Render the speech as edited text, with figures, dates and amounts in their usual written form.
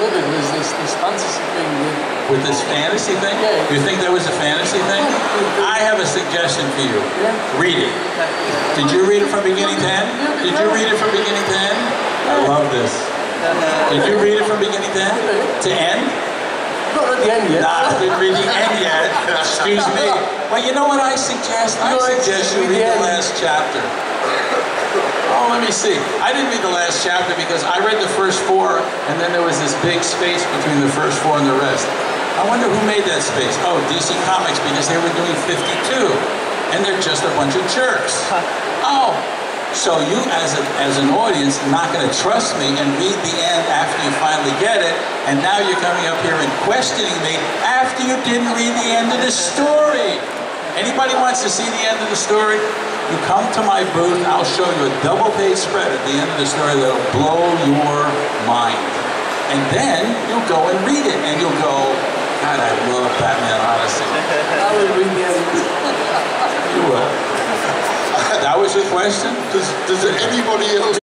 with it was this fantasy thing. With this fantasy thing? Yeah. You think that was a fantasy thing? I have a suggestion for you. Yeah. Read it. Did you read it from beginning to end? Did you read it from beginning to end? I love this. Did you read it from beginning to end? To end? Not at the end yet. Nah, I didn't read the end yet. Excuse me. Well, you know what I suggest? I suggest you read the last chapter. Oh, let me see. I didn't read the last chapter because I read the first 4, and then there was this big space between the first 4 and the rest. I wonder who made that space. Oh, DC Comics, because they were doing 52, and they're just a bunch of jerks. Oh, so you as an audience not going to trust me and read the end after you finally get it, and now you're coming up here and questioning me after you didn't read the end of the story. Anybody wants to see the end of the story? You come to my booth, I'll show you a double-page spread at the end of the story that'll blow your mind. And then you'll go and read it, and you'll go, God, I love Batman Odyssey. I will read the end. You will. That was your question? Does anybody else